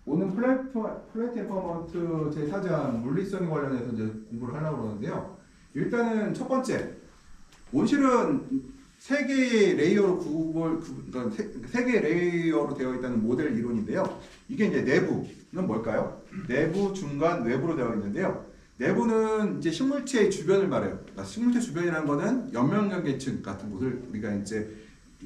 오늘 플레이트 퍼먼트 제4장 물리성에 관련해서 이제 공부를 하려고 그러는데요. 일단은 첫 번째, 온실은 세 개의 레이어로 그러니까 세 개의 레이어로 되어 있다는 모델 이론인데요. 이게 이제 내부는 뭘까요? 내부, 중간, 외부로 되어 있는데요. 내부는 이제 식물체의 주변을 말해요. 그러니까 식물체 주변이라는 거는 연면경계층 같은 곳을 우리가 이제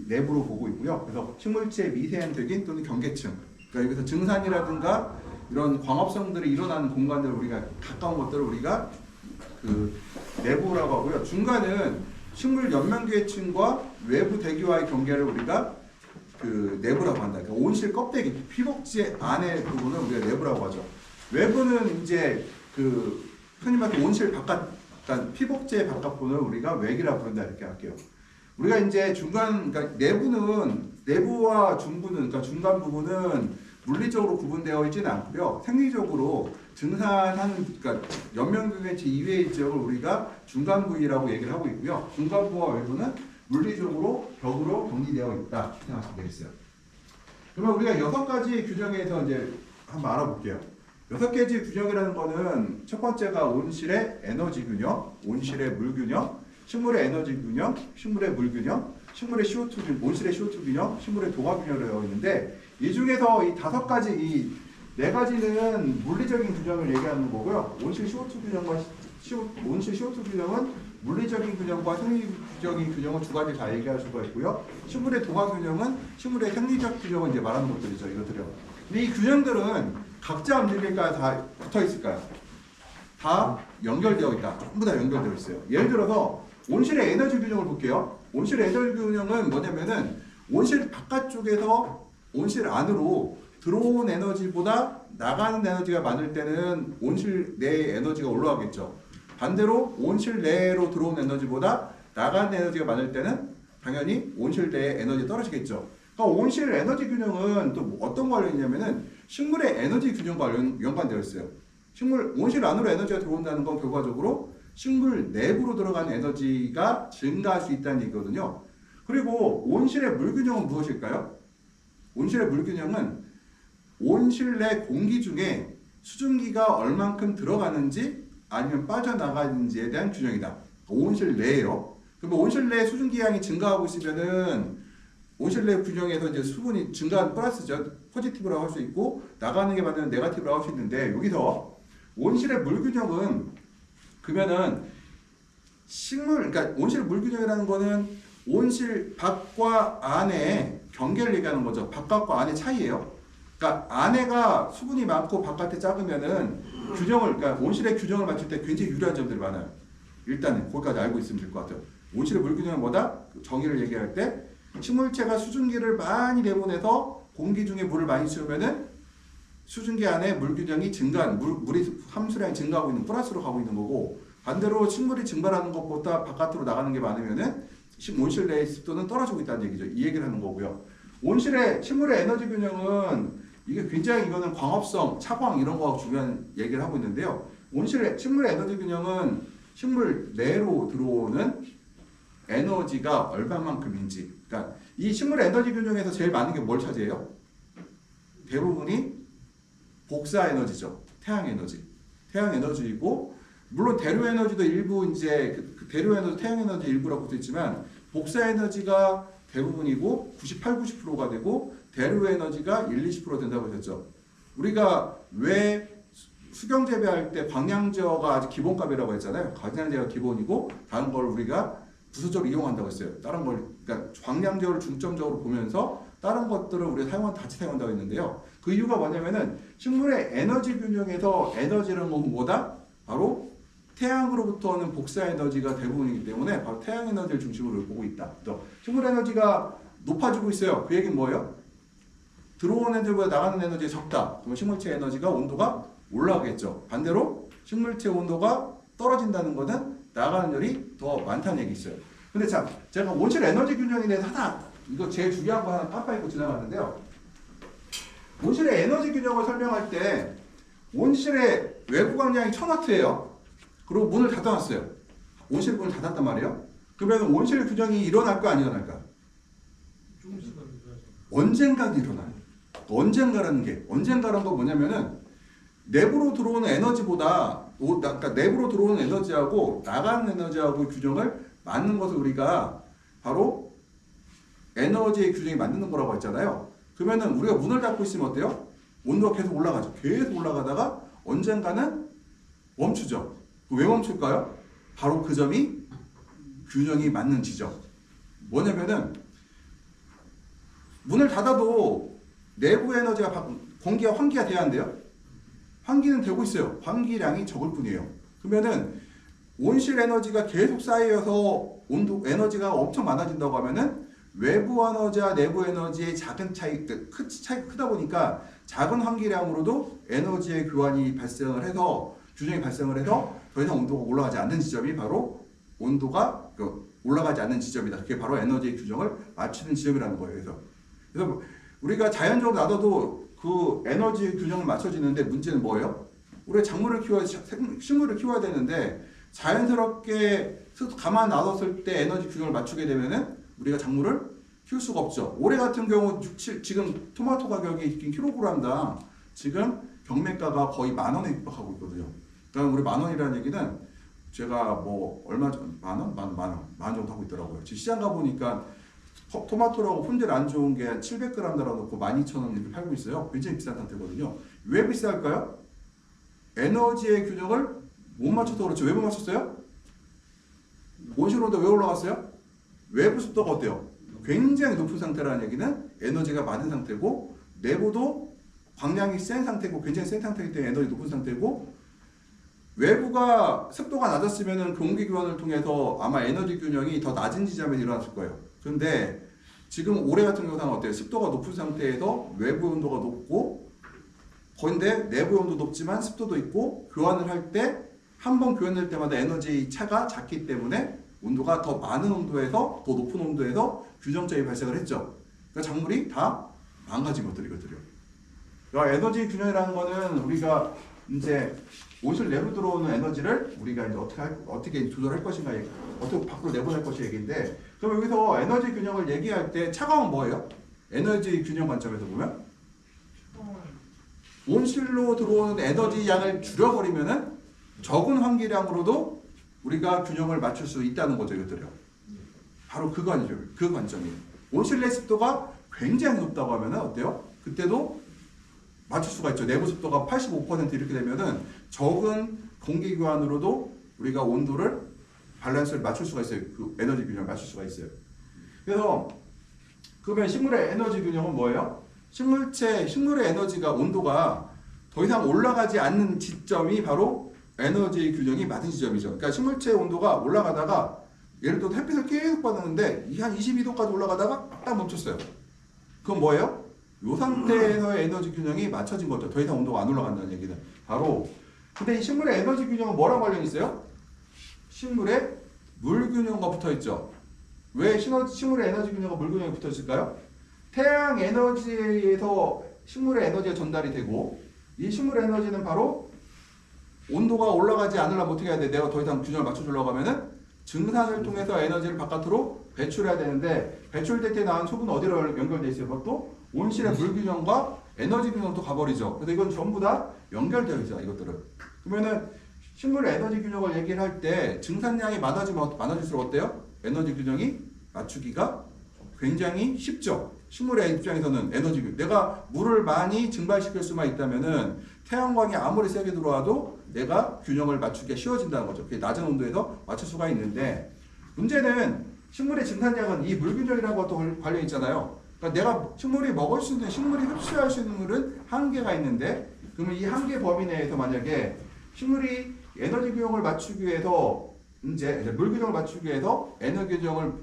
내부로 보고 있고요. 그래서 식물체의 미세한 또는 경계층. 그러니까 여기서 증산이라든가 이런 광합성들이 일어나는 공간들을 우리가 가까운 것들을 우리가 그 내부라고 하고요. 중간은 식물 연면계층과 외부 대기와의 경계를 우리가 그 내부라고 한다. 그러니까 온실 껍데기, 피복지 안의 부분을 우리가 내부라고 하죠. 외부는 이제 그 흔히 말해 온실 바깥, 그러니까 피복제 바깥부분을 우리가 외기라고 부른다 이렇게 할게요. 우리가 이제 중간, 그러니까 내부와 중부는, 그러니까 중간 부분은 물리적으로 구분되어 있지는 않고요. 생리적으로 증산하는, 그러니까 연면경계층 이외의 지역을 우리가 중간 부위라고 얘기를 하고 있고요. 중간부와 외부는 물리적으로 벽으로 격리되어 있다 생각하시면 되겠어요. 그러면 우리가 6가지 규정에서 이제 한번 알아볼게요. 6가지 규정이라는 거는 첫 번째가 온실의 에너지 균형, 온실의 물 균형, 식물의 에너지 균형, 식물의 물 균형, 식물의 CO2 균형, 온실의 CO2 균형, 식물의 도화 균형을 되어 있는데 이 중에서 이 5가지, 이 4가지는 물리적인 균형을 얘기하는 거고요. 온실 CO2 균형과 온실 CO2 균형은 물리적인 균형과 생리적인 균형은 2가지 다 얘기할 수가 있고요. 식물의 도화 균형은 식물의 생리적 균형을 이제 말하는 것들이죠. 이것들이요. 근데 이 균형들은 각자 움직일까요? 다 붙어 있을까요? 다 연결되어 있다. 전부 다 연결되어 있어요. 예를 들어서 온실의 에너지 균형을 볼게요. 온실의 에너지 균형은 뭐냐면은 온실 바깥쪽에서 온실 안으로 들어온 에너지보다 나가는 에너지가 많을 때는 온실 내의 에너지가 올라가겠죠. 반대로 온실 내로 들어온 에너지보다 나가는 에너지가 많을 때는 당연히 온실 내의 에너지가 떨어지겠죠. 그러니까 온실 에너지 균형은 또 어떤 관련이냐면은 식물의 에너지 균형과 연관되어 있어요. 온실 안으로 에너지가 들어온다는 건 결과적으로 식물 내부로 들어가는 에너지가 증가할 수 있다는 얘기거든요. 그리고 온실의 물 균형은 무엇일까요? 온실의 물 균형은 온실 내 공기 중에 수증기가 얼만큼 들어가는지 아니면 빠져나가는지에 대한 균형이다. 온실 내에요. 그러면 온실 내 수증기 양이 증가하고 있으면은 온실 내 균형에서 이제 수분이 증가한 플러스죠. 포지티브라고 할 수 있고 나가는 게 맞으면 네거티브라고 할 수 있는데 여기서 온실의 물 균형은 그러면은 그러니까 온실 물 균형이라는 거는 온실 밖과 안의 경계를 얘기하는 거죠. 바깥과 안의 차이예요. 그러니까 안에가 수분이 많고 바깥에 작으면은 그러니까 온실의 균형을 맞출 때 굉장히 유리한 점들이 많아요. 일단은 거기까지 알고 있으면 될 것 같아요. 온실의 물 균형은 뭐다? 정의를 얘기할 때 식물체가 수증기를 많이 내보내서 공기 중에 물을 많이 채우면은 수증기 안에 물 균형이 물이 함수량이 증가하고 있는 플러스로 가고 있는 거고 반대로 식물이 증발하는 것보다 바깥으로 나가는 게 많으면은 온실 내의 습도는 떨어지고 있다는 얘기죠. 이 얘기를 하는 거고요. 식물의 에너지 균형은 이게 굉장히 이거는 광합성, 차광 이런 거하고 중요한 얘기를 하고 있는데요. 식물의 에너지 균형은 식물 내로 들어오는 에너지가 얼마만큼인지. 그러니까 이 식물의 에너지 균형에서 제일 많은 게 뭘 차지해요? 대부분이 복사 에너지죠. 태양 에너지이고 물론 대류 에너지도 일부 이제 대류 에너지, 태양 에너지 일부라고 되어 있지만 복사 에너지가 대부분이고 98, 90%가 되고 대류 에너지가 1, 20% 된다고 하셨죠. 우리가 왜 수경 재배할 때 광량제어가 아주 기본값이라고 했잖아요. 광량제어가 기본이고 다른 걸 우리가 부수적으로 이용한다고 했어요. 다른 걸 그러니까 광량제어를 중점적으로 보면서 다른 것들을 우리가 같이 사용한다고 했는데요. 그 이유가 뭐냐면은 식물의 에너지 균형에서 에너지는 뭐다? 바로 태양으로부터 오는 복사 에너지가 대부분이기 때문에 바로 태양 에너지를 중심으로 보고 있다. 또 식물 에너지가 높아지고 있어요. 그 얘기는 뭐예요? 들어오는 에너지보다 나가는 에너지가 적다. 그러면 식물체 에너지가 온도가 올라가겠죠. 반대로 식물체 온도가 떨어진다는 것은 나가는 열이 더 많다는 얘기 있어요. 근데 자, 제가 온실 에너지 균형에 대해서 이거 제일 중요한 거 하나 깜빡 잊고 지나갔는데요. 온실의 에너지 균형을 설명할 때 온실의 외부 광량이 1000W예요. 그리고 문을 닫아놨어요. 온실 문을 닫았단 말이에요. 그러면 온실 균형이 일어날까 안 일어날까? 언젠가 일어나요. 언젠가라는 거 뭐냐면은 내부로 들어오는 에너지보다 그러니까 내부로 들어오는 에너지하고 나가는 에너지하고 균형을 맞는 것을 우리가 바로 에너지의 균형이 만드는 거라고 했잖아요. 그러면은 우리가 문을 닫고 있으면 어때요? 온도가 계속 올라가죠. 계속 올라가다가 언젠가는 멈추죠. 왜 멈출까요? 바로 그 점이 균형이 맞는 지점. 뭐냐면은 문을 닫아도 내부 에너지가 공기가 환기가 돼야 한대요. 환기는 되고 있어요. 환기량이 적을 뿐이에요. 그러면은 온실 에너지가 계속 쌓여서 온도 에너지가 엄청 많아진다고 하면은 외부 에너지와 내부 에너지의 작은 차이, 차이가 크다 보니까 작은 환기량으로도 에너지의 교환이 발생을 해서 균형이 발생을 해서 더 이상 온도가 올라가지 않는 지점이 바로 온도가 올라가지 않는 지점이다. 그게 바로 에너지의 균형을 맞추는 지점이라는 거예요. 그래서 우리가 자연적으로 놔둬도 그 에너지 균형을 맞춰지는데 문제는 뭐예요? 우리가 식물을 키워야 되는데 자연스럽게 가만 놔뒀을 때 에너지 균형을 맞추게 되면은 우리가 작물을 키울 수가 없죠. 올해 같은 경우 지금 토마토 가격이 킬로그램당 지금 경매가가 거의 10,000원에 육박하고 있거든요. 그러니까 우리 10,000원이라는 얘기는 제가 뭐 얼마 전 만 원 정도 하고 있더라고요. 지금 시장 가 보니까 토마토라고 품질 안 좋은 게 700g 달아놓고 12,000원 이렇게 팔고 있어요. 굉장히 비싼 상태거든요. 왜 비쌀까요? 에너지의 균형을 못 맞춰서 그렇죠. 왜 못 맞췄어요? 온실 온도 왜 올라갔어요? 외부 습도가 어때요? 굉장히 높은 상태라는 얘기는 에너지가 많은 상태고 내부도 광량이 센 상태고 굉장히 센 상태이기 때문에 에너지 높은 상태고 외부가 습도가 낮았으면 공기 교환을 통해서 아마 에너지 균형이 더 낮은 지점에 일어났을 거예요. 그런데 지금 올해 같은 경우는 어때요? 습도가 높은 상태에서 외부 온도가 높고 그런데 내부 온도 높지만 습도도 있고 교환을 할 때 한 번 교환될 때마다 에너지 차가 작기 때문에 온도가 더 많은 온도에서 더 높은 온도에서 균형점이 발생을 했죠. 그러니까 작물이 다 망가진 것들이거든요. 그러니까 에너지 균형이라는 거는 우리가 이제 온실 내로 들어오는 에너지를 우리가 이제 어떻게 조절할 것인가, 어떻게 밖으로 내보낼 것이 얘기인데, 그럼 여기서 에너지 균형을 얘기할 때 차가운 뭐예요? 에너지 균형 관점에서 보면 온실로 들어오는 에너지 양을 줄여버리면은 적은 환기량으로도 우리가 균형을 맞출 수 있다는 거죠, 이것들이요. 바로 그 관점이에요. 온실 내 습도가 굉장히 높다고 하면은 어때요? 그때도 맞출 수가 있죠. 내부 습도가 85% 이렇게 되면은 적은 공기 교환으로도 우리가 온도를 밸런스를 맞출 수가 있어요. 그 에너지 균형을 맞출 수가 있어요. 그래서 그러면 식물의 에너지 균형은 뭐예요? 식물의 에너지가 온도가 더 이상 올라가지 않는 지점이 바로 에너지 균형이 맞은 지점이죠. 그러니까 식물체의 온도가 올라가다가 예를 들어 햇빛을 계속 받았는데 한 22도까지 올라가다가 딱 멈췄어요. 그건 뭐예요? 이 상태에서의 에너지 균형이 맞춰진 거죠. 더 이상 온도가 안 올라간다는 얘기는. 바로 근데 이 식물의 에너지 균형은 뭐랑 관련이 있어요? 식물의 물 균형과 붙어 있죠. 왜 식물의 에너지 균형과 물 균형이 붙어 있을까요? 태양 에너지에서 식물의 에너지가 전달이 되고 이 식물의 에너지는 바로 온도가 올라가지 않으려면 어떻게 해야 돼? 내가 더 이상 균형을 맞춰주려고 하면은 증산을 통해서 에너지를 바깥으로 배출해야 되는데 배출될 때 나온 수분은 어디로 연결돼 있어요? 그것도 온실의 물 균형과 에너지 균형도 가버리죠. 그래서 이건 전부 다 연결되어 있어요. 이것들은. 그러면은 식물의 에너지 균형을 얘기를 할 때 증산량이 많아질수록 어때요? 에너지 균형이 맞추기가 굉장히 쉽죠. 식물의 입장에서는 에너지 균형. 내가 물을 많이 증발시킬 수만 있다면은 태양광이 아무리 세게 들어와도 내가 균형을 맞추기가 쉬워진다는 거죠. 그게 낮은 온도에서 맞출 수가 있는데 문제는 식물의 증산량은 이 물균형이라는 것도 관련이 있잖아요. 그러니까 내가 식물이 먹을 수 있는, 식물이 흡수할 수 있는 물은 한계가 있는데 그러면 이 한계 범위 내에서 만약에 식물이 에너지 균형을 맞추기 위해서 이제 물 균형을 맞추기 위해서 에너지 균형을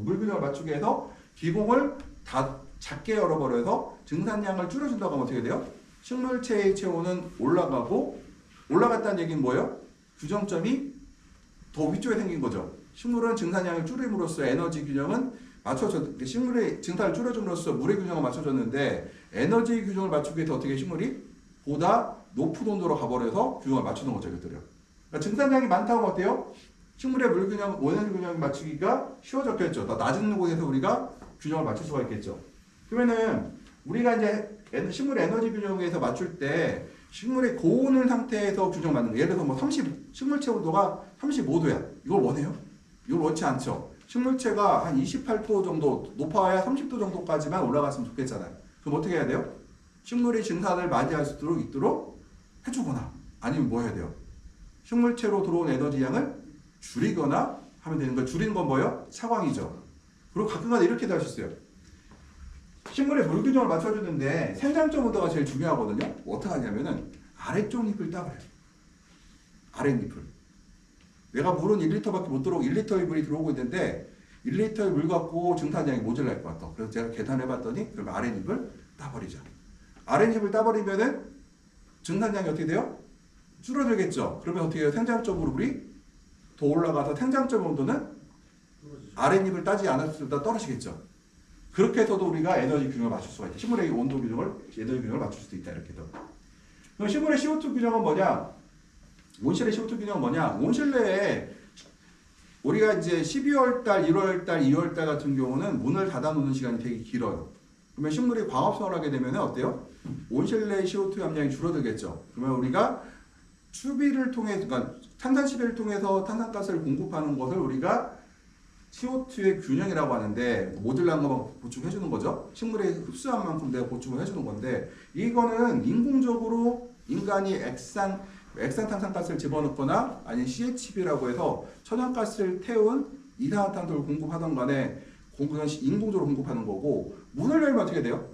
물 균형을 맞추기 위해서 기공을 다 작게 열어버려서 증산량을 줄여준다고 하면 어떻게 돼요? 식물체의 체온은 올라가고 올라갔다는 얘기는 뭐예요? 규정점이 더 위쪽에 생긴 거죠. 식물은 증산량을 줄임으로써 에너지 균형은 식물의 증산을 줄여줌으로써 물의 균형을 맞춰줬는데 에너지 균형을 맞추기 위해서 어떻게 식물이 보다 높은 온도로 가버려서 균형을 맞추는 거죠. 이것들이요. 그러니까 증산량이 많다고 하면 어때요? 식물의 물 균형, 에너지 균형을 맞추기가 쉬워졌겠죠. 더 낮은 곳에서 우리가 균형을 맞출 수가 있겠죠. 그러면은 우리가 이제 식물 에너지 균형에서 맞출 때 식물의 고온을 상태에서 균형 맞는 거. 예를 들어서 뭐 식물체 온도가 35도야. 이걸 원해요? 이걸 원치 않죠. 식물체가 한 28도 정도 높아야 30도 정도까지만 올라갔으면 좋겠잖아요. 그럼 어떻게 해야 돼요? 식물이 증산을 맞이할 수 있도록 해주거나 아니면 뭐 해야 돼요? 식물체로 들어온 에너지 양을 줄이거나 하면 되는 거예요. 줄이는 건 뭐예요? 차광이죠. 그리고 가끔가다 이렇게도 할 수 있어요. 식물의 물 균형을 맞춰주는데 생장점 온도가 제일 중요하거든요. 어떻게 하냐면은 아래쪽 잎을 따버려요. 아랫잎을. 내가 물은 1리터밖에 못 들어오고 1리터의 물이 들어오고 있는데 1리터의 물 갖고 증산량이 모자랄 것 같아. 그래서 제가 계산해봤더니 그럼 아랫잎을 따버리자. 아랫잎을 따버리면은 증산량이 어떻게 돼요? 줄어들겠죠. 그러면 어떻게 해요? 생장점으로 물이 더 올라가서 생장점 온도는 아랫잎을 따지 않았을 때 떨어지겠죠. 그렇게 해서도 우리가 에너지 균형을 맞출 수가 있다. 식물의 온도 균형을, 에너지 균형을 맞출 수도 있다. 이렇게도. 그럼 식물의 CO2 균형은 뭐냐? 온실의 CO2 균형은 뭐냐? 온실내에 우리가 이제 12월달, 1월달, 2월달 같은 경우는 문을 닫아놓는 시간이 되게 길어요. 그러면 식물이 광합성을 하게 되면 어때요? 온실내 CO2 함량이 줄어들겠죠. 그러면 우리가 추비를 통해, 그러니까 탄산시비를 통해서 탄산가스를 공급하는 것을 우리가 CO2의 균형이라고 하는데 모질란 것만 보충해주는 거죠. 식물이 흡수한 만큼 내가 보충을 해주는 건데 이거는 인공적으로 인간이 액상탄산가스를 집어넣거나 아니면 CHB라고 해서 천연가스를 태운 이산화탄소를 공급하던 간에 인공적으로 공급하는 거고 문을 열면 어떻게 돼요?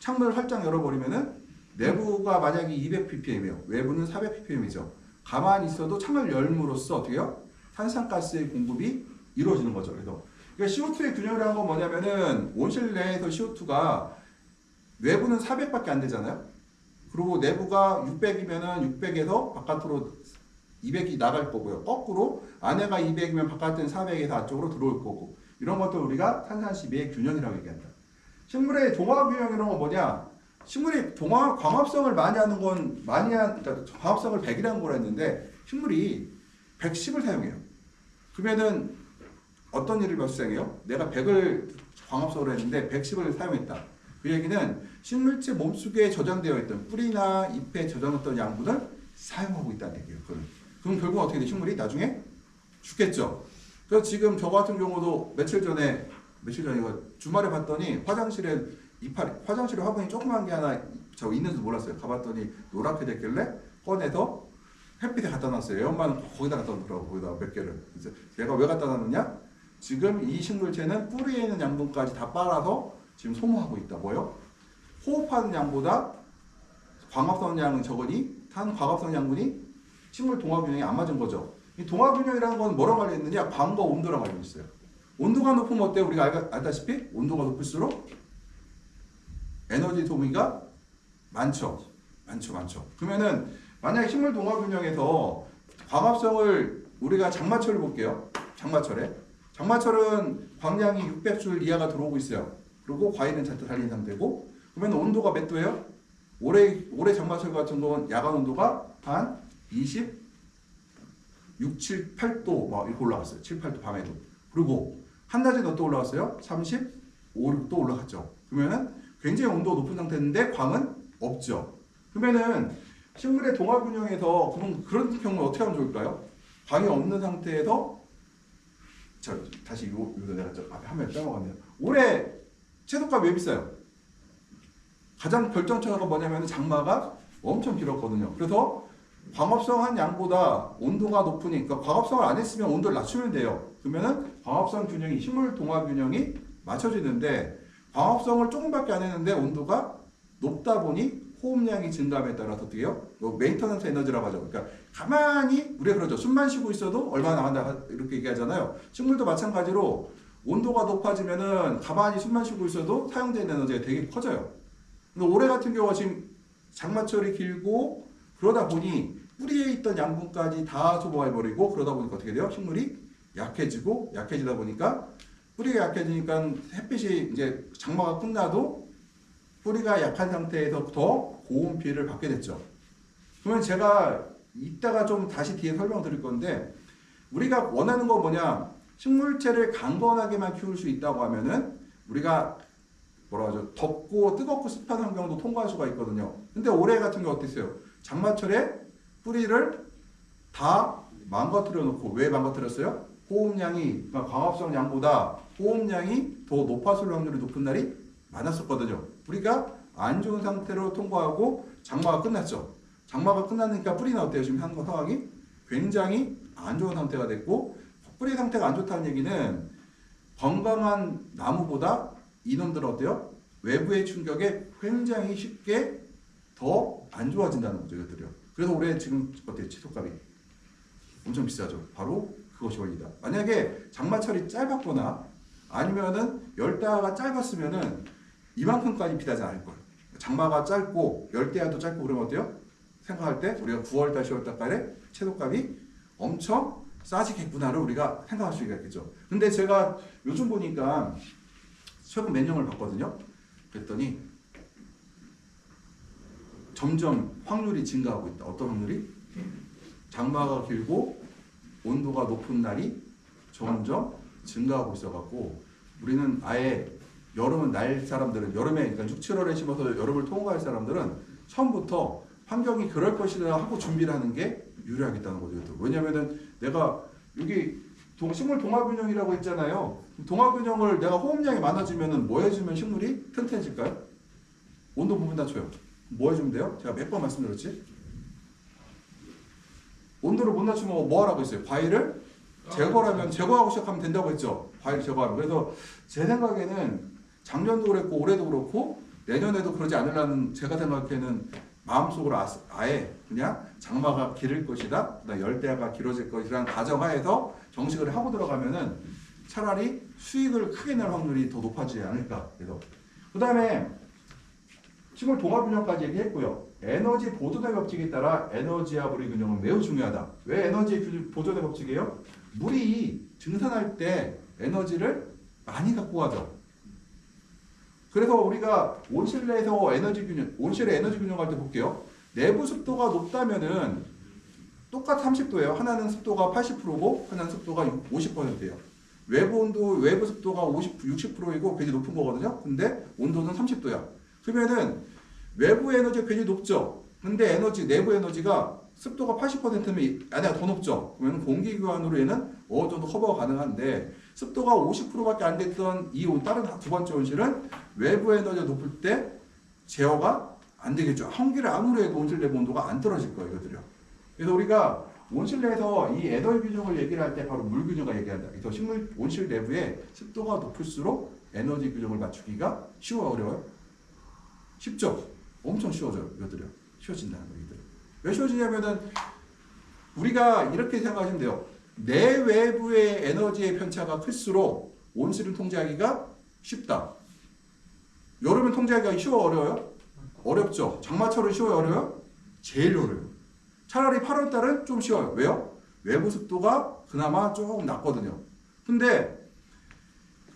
창문을 활짝 열어버리면은 내부가 만약에 200ppm이에요. 외부는 400ppm이죠. 가만히 있어도 창을 열므로써 어떻게 해요? 탄산가스의 공급이 이루어지는 거죠. 그래서 그러니까 CO2의 균형이라는 건 뭐냐면은 온실 내에서 CO2가 외부는 400밖에 안 되잖아요. 그리고 내부가 600이면은 600에서 바깥으로 200이 나갈 거고요. 거꾸로 안에가 200이면 바깥은 400에서 안쪽으로 들어올 거고 이런 것들 우리가 탄산시비의 균형이라고 얘기한다. 식물의 동화균형이라는 건 뭐냐? 식물이 광합성을 많이 하는 건 그러니까 광합성을 100이라는 걸 했는데 식물이 110을 사용해요. 그러면은 어떤 일을 발생해요? 내가 100을 광합성을 했는데 110을 사용했다. 그 얘기는 식물체 몸속에 저장되어 있던 뿌리나 잎에 저장했던 양분을 사용하고 있다는 얘기예요. 그럼 결국 어떻게 돼? 식물이 나중에 죽겠죠. 그래서 지금 저 같은 경우도 며칠 전에 주말에 봤더니 화장실에 화장실에 조그만 게 하나 저 있는지 몰랐어요. 가봤더니 노랗게 됐길래 꺼내서 햇빛에 갖다 놨어요. 엄마는 거기다 갖다 놓더라고. 거기다 몇 개를. 그래서 내가 왜 갖다 놨느냐? 지금 이 식물체는 뿌리에 있는 양분까지 다 빨아서 지금 소모하고 있다. 뭐요? 호흡하는 양보다 광합성 양은 적으니 광합성 양분이 식물 동화균형이 안 맞은 거죠. 이 동화균형이라는 건 뭐랑 관련 있느냐? 광과 온도랑 관련 있어요. 온도가 높으면 어때요? 우리가 알다시피 온도가 높을수록 에너지 소비가 많죠. 그러면은 만약에 식물 동화균형에서 광합성을 우리가 장마철을 볼게요. 장마철은 광량이 600줄 이하가 들어오고 있어요. 그리고 과일은 잔뜩 달린 상태고 그러면 온도가 몇 도예요? 올해 장마철 같은 건 야간 온도가 한 26, 7, 8도 막 이렇게 올라갔어요. 7, 8도 밤에도. 그리고 한낮에 몇 도 올라갔어요? 35, 6도 올라갔죠. 그러면은 굉장히 온도가 높은 상태인데 광은 없죠. 그러면은 식물의 동화균형에서 그런 경우는 어떻게 하면 좋을까요? 광이 없는 상태에서 다시 이거 내가 앞에 화면 빼먹었네요. 올해 채소값 왜 비싸요? 가장 결정적인 건 뭐냐면 장마가 엄청 길었거든요. 그래서 광합성한 양보다 온도가 높으니까 광합성을 안 했으면 온도를 낮추면 돼요. 그러면은 광합성 균형이 식물 동화 균형이 맞춰지는데 광합성을 조금밖에 안 했는데 온도가 높다 보니 호흡량이 증감에 따라서 어떻게 해요? 메인터넌스 에너지라고 하죠. 그러니까 가만히 우리가 그러죠. 숨만 쉬고 있어도 얼마나 나간다 이렇게 얘기하잖아요. 식물도 마찬가지로 온도가 높아지면은 가만히 숨만 쉬고 있어도 사용되는 에너지가 되게 커져요. 근데 올해 같은 경우가 지금 장마철이 길고 그러다 보니 뿌리에 있던 양분까지 다 소모해버리고 그러다 보니까 어떻게 돼요? 식물이 약해지다 보니까 뿌리가 약해지니까 햇빛이 이제 장마가 끝나도 뿌리가 약한 상태에서 더 고온 피해를 받게 됐죠. 그러면 제가 이따가 좀 다시 뒤에 설명드릴 건데 우리가 원하는 건 뭐냐? 식물체를 강건하게만 키울 수 있다고 하면은 우리가 뭐라 하죠? 덥고 뜨겁고 습한 환경도 통과할 수가 있거든요. 근데 올해 같은 경우 어땠어요? 장마철에 뿌리를 다 망가뜨려 놓고 왜 망가뜨렸어요? 호흡량이 그러니까 광합성 양보다 호흡량이 더 높았을 확률이 높은 날이 많았었거든요. 우리가 안 좋은 상태로 통과하고 장마가 끝났죠. 장마가 끝났으니까 뿌리는 어때요? 지금 한 상황이 굉장히 안 좋은 상태가 됐고 뿌리 상태가 안 좋다는 얘기는 건강한 나무보다 이놈들은 어때요? 외부의 충격에 굉장히 쉽게 더 안 좋아진다는 거죠. 이것들이요. 그래서 올해 지금 어때요? 채소값이 엄청 비싸죠. 바로 그것이 원리다. 만약에 장마철이 짧았거나 아니면은 열대야가 짧았으면은 이만큼까지 비싸지 않을 거예요. 장마가 짧고 열대야도 짧고 그러면 어때요? 생각할 때 우리가 9월달, 10월달까지 채소값이 엄청 싸지겠구나를 우리가 생각할 수 있겠죠. 근데 제가 요즘 보니까 최근 몇 년을 봤거든요. 그랬더니 점점 확률이 증가하고 있다. 어떤 확률이? 장마가 길고 온도가 높은 날이 점점 증가하고 있어갖고 우리는 아예 여름은 날 사람들은 여름에 그러니까 6, 7월에 심어서 여름을 통과할 사람들은 처음부터 환경이 그럴 것이라 하고 준비를 하는 게 유리하겠다는 거죠. 왜냐면은 내가 여기 식물 동화균형이라고 했잖아요. 동화균형을 내가 호흡량이 많아지면은 뭐 해주면 식물이 튼튼해질까요? 온도 부분 낮춰요. 뭐 해주면 돼요? 제가 몇 번 말씀드렸지? 온도를 못 낮추면 뭐 하라고 했어요? 과일을 제거하면 제거하고 시작하면 된다고 했죠. 과일 제거하면. 그래서 제 생각에는 작년도 그랬고 올해도 그렇고 내년에도 그러지 않으려는 제가 생각에는 마음속으로 아예 그냥 장마가 길을 것이다, 열대야가 길어질 것이라는 가정하에서 정식을 하고 들어가면은 차라리 수익을 크게 낼 확률이 더 높아지지 않을까. 그래서 그 다음에 식물 동화균형까지 얘기했고요. 에너지 보존의 법칙에 따라 에너지와 물의 균형은 매우 중요하다. 왜 에너지 보존의 법칙이에요? 물이 증산할 때 에너지를 많이 갖고 가죠. 그래서 우리가 온실내에서 에너지 균형, 온실의 에너지 균형할 때 볼게요. 내부 습도가 높다면은 똑같은 30도예요. 하나는 습도가 80%고 하나는 습도가 50%예요. 외부 습도가 60%이고 굉장히 높은 거거든요. 근데 온도는 30도야. 그러면은 외부 에너지가 굉장히 높죠. 근데 내부 에너지가 습도가 80%면 안에가 더 높죠. 그러면 공기 교환으로 얘는 어느 정도 커버가 가능한데 습도가 50%밖에 안 됐던 다른 두 번째 온실은 외부 에너지가 높을 때 제어가 안 되겠죠. 환기를 아무리 해도 온실 내부 온도가 안 떨어질 거예요. 이것들이요. 그래서 우리가 온실 내에서 이 에너지 균형을 얘기를 할 때 바로 물 균형을 얘기한다. 그래서 온실 내부에 습도가 높을수록 에너지 균형을 맞추기가 쉬워요, 어려워요? 쉽죠? 엄청 쉬워져요. 이것들이요. 쉬워진다는 거예요. 왜 쉬워지냐면은 우리가 이렇게 생각하시면 돼요. 내외부의 에너지의 편차가 클수록 온실을 통제하기가 쉽다. 여름은 통제하기가 쉬워, 어려워요? 어렵죠. 장마철은 쉬워요, 어려워요? 제일 어려워요. 차라리 8월달은 좀 쉬워요. 왜요? 외부 습도가 그나마 조금 낮거든요. 근데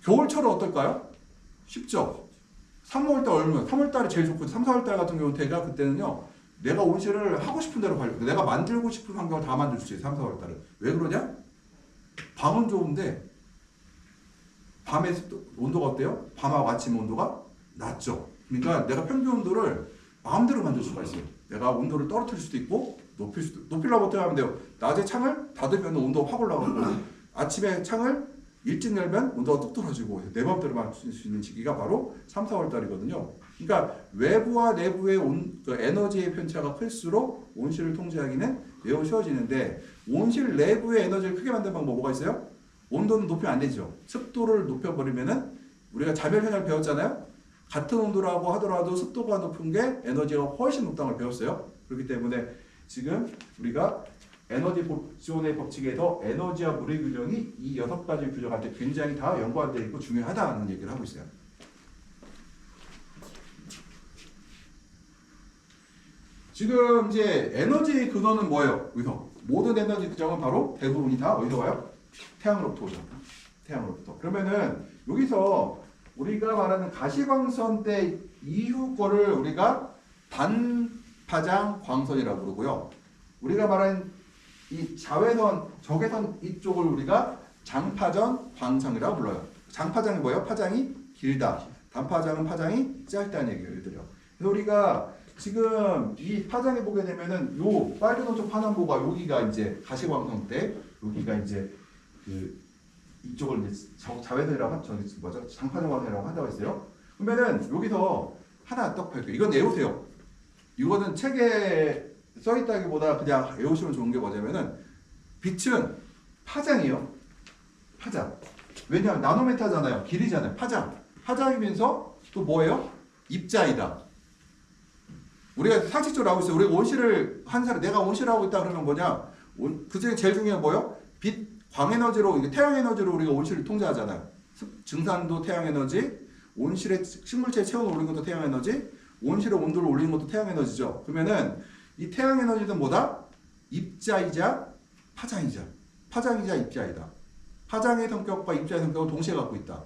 겨울철은 어떨까요? 쉽죠. 3월달 얼마나? 3월달이 제일 좋고 3, 4월달 같은 경우는 제가 그때는요. 내가 온실을 하고 싶은 대로 가려고 내가 만들고 싶은 환경을 다 만들 수 있어요. 3, 4월달은. 왜 그러냐? 밤은 좋은데 밤에 온도가 어때요? 밤하고 아침 온도가 낮죠. 그러니까 내가 평균 온도를 마음대로 만들 수가 있어요. 내가 온도를 떨어뜨릴 수도 있고 높이려고 어떻게 하면 돼요? 낮에 창을 닫으면 온도가 확 올라가고 아침에 창을 일찍 열면 온도가 뚝 떨어지고 내 마음대로 맞출 수 있는 시기가 바로 3, 4월달이거든요. 그러니까 외부와 내부의 에너지의 편차가 클수록 온실을 통제하기는 매우 쉬워지는데 온실 내부의 에너지를 크게 만드는 방법 뭐가 있어요? 온도는 높이면 안 되죠. 습도를 높여버리면은 우리가 자멸 현상을 배웠잖아요. 같은 온도라고 하더라도 습도가 높은 게 에너지가 훨씬 높다는 걸 배웠어요. 그렇기 때문에 지금 우리가 에너지 보존의 법칙에서 에너지와 물의 균형이 이 6가지 규정할 때 굉장히 다 연관되어 있고 중요하다는 얘기를 하고 있어요. 지금 이제 에너지 근원은 뭐예요? 여기서 모든 에너지 규정은 바로 대부분이 다 어디서 와요? 태양으로부터 오죠. 태양으로부터. 그러면은 여기서 우리가 말하는 가시광선 때 이후 거를 우리가 단파장 광선이라고 부르고요. 우리가 말하는 이 자외선, 적외선 이쪽을 우리가 장파전 광선이라고 불러요. 장파장이 뭐예요? 파장이 길다. 단파장은 파장이 짧다는 얘기예요. 예를 들어. 그래서 우리가 지금 이 파장에 보게 되면은 요 빨간 오쪽 파남보가 여기가 이제 가시광선 때 여기가 이제 그 이쪽을 이제 자외선이라고 저기 뭐죠? 장파장광선이라고 한다고 했어요. 그러면은 여기서 하나 딱 펼게요. 이건 외우세요. 이거는 책에 써 있다기보다 그냥 외우시면 좋은 게 뭐냐면은 빛은 파장이에요. 파장. 왜냐하면 나노메타잖아요. 길이잖아요. 파장. 파장이면서 또 뭐예요? 입자이다. 우리가 상식적으로 하고 있어요. 우리가 온실을 한 사람, 내가 온실을 하고 있다 그러면 뭐냐? 그 중에 제일 중요한 뭐예요? 빛, 광에너지로, 태양 에너지로 우리가 온실을 통제하잖아요. 증산도 태양 에너지, 온실의 식물체의 체온을 올리는 것도 태양 에너지, 온실의 온도를 올리는 것도 태양 에너지죠. 그러면은 이 태양 에너지는 뭐다? 입자이자 파장이자. 파장이자 입자이다. 파장의 성격과 입자의 성격을 동시에 갖고 있다.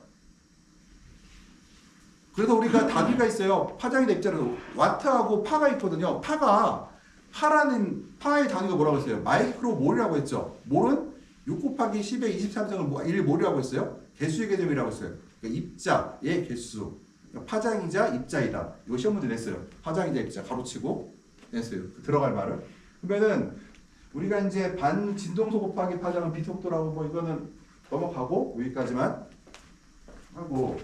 그래서 우리가 단위가 있어요. 파장이나 입자는 와트하고 파가 있거든요. 파의 단위가 뭐라고 했어요? 마이크로몰이라고 했죠. 몰은 6 곱하기 10의 23승을 1 몰이라고 했어요. 개수의 개념이라고 했어요. 그러니까 입자의 개수. 그러니까 파장이자 입자이다. 이거 시험 문제 냈어요. 파장이자 입자 가로치고 냈어요. 들어갈 말을. 그러면은 우리가 이제 반진동소 곱하기 파장은 비속도라고 뭐 이거는 넘어가고 여기까지만 하고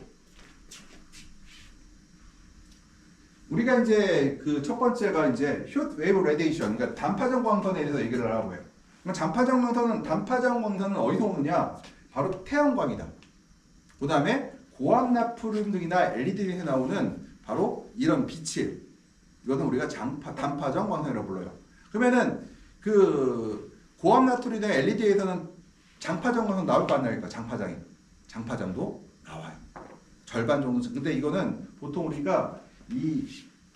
우리가 이제 그 첫 번째가 이제 숏 웨이브 레디에이션, 그러니까 단파장 광선에 대해서 얘기를 하라고 해요. 그러니까 단파장 광선은 어디서 오느냐? 바로 태양광이다. 그 다음에 고압나트륨 등이나 LED에서 나오는 바로 이런 빛을 이것은 우리가 단파장 광선이라고 불러요. 그러면은 그 고압나트륨이나 LED에서는 장파장 광선 나올 거 아니니까 장파장도 나와요. 절반 정도. 근데 이거는 보통 우리가 이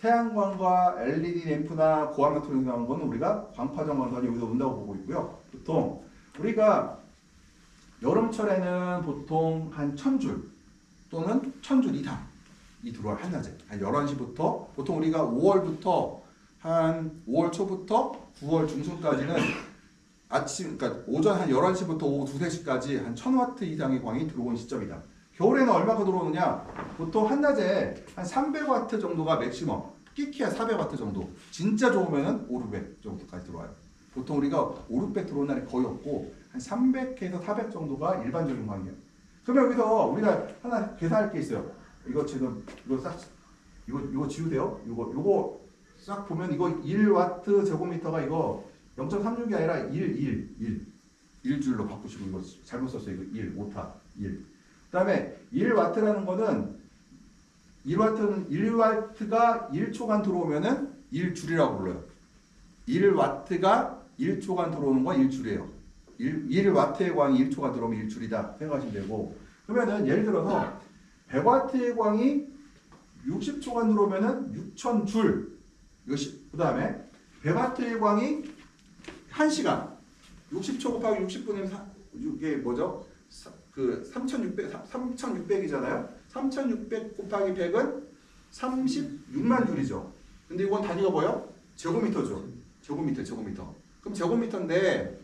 태양광과 LED 램프나 고압나트륨이 나오는 거는 우리가 광파장 광선이 여기서 온다고 보고 있고요. 보통 우리가 여름철에는 보통 한 1000줄 또는 1000줄 이상이 들어와요. 한낮에. 한 11시부터 보통 우리가 5월부터 한 5월 초부터 9월 중순까지는 아침, 그러니까 오전 한 11시부터 오후 2, 3시까지 한 1000와트 이상의 광이 들어오는 시점이다. 겨울에는 얼마가 들어오느냐? 보통 한낮에 한 300와트 정도가 맥시멈, 끼키야 400와트 정도. 진짜 좋으면은 5, 600 정도까지 들어와요. 보통 우리가 5, 600 들어오는 날이 거의 없고 한 300에서 400 정도가 일반적인 광이에요. 그러면 여기서 우리가 하나 계산할 게 있어요. 이거 지금 이거 지우세요. 이거 싹 보면 이거 1와트 제곱미터가 이거 0.36이 아니라 1줄로 바꾸시고 이거 잘못 썼어요. 이거 5타 1. 그다음에 1와트라는 거는 1와트가 1초간 들어오면은 1줄이라고 불러요. 1와트가 1초간 들어오는 건 1줄이에요. 1와트의 광이 1초간 들어오면 1줄이다 생각하시면 되고, 그러면은 예를 들어서 100와트의 광이 60초간 들어오면은 6000줄. 이것이 그다음에 100와트의 광이 1시간 60초 곱하기 60분이면 이게 뭐죠? 그 3600이잖아요. 3600 곱하기 100은 36만 줄이죠. 근데 이건 단위가 뭐예요? 제곱미터죠. 제곱미터. 그럼 제곱미터인데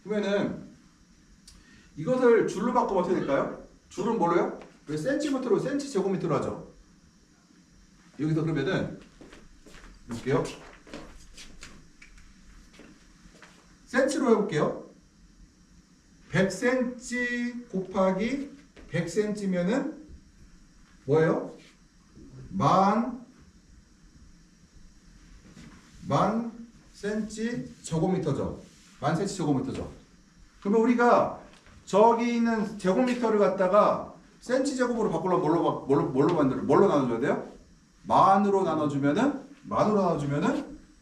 그러면은 이것을 줄로 바꾸면 어떻게 될까요? 줄은 뭘로요? 왜 센티미터로 센치 제곱미터로 하죠? 여기서 그러면은 볼게요. 센치로 해볼게요. 100cm 곱하기 100cm면은 뭐예요? 만 cm 제곱미터죠. 만 cm 제곱미터죠. 그러면 우리가 저기 있는 제곱미터를 갖다가 cm 제곱으로 바꾸려면 뭘로 나눠줘야 돼요? 만으로 나눠주면은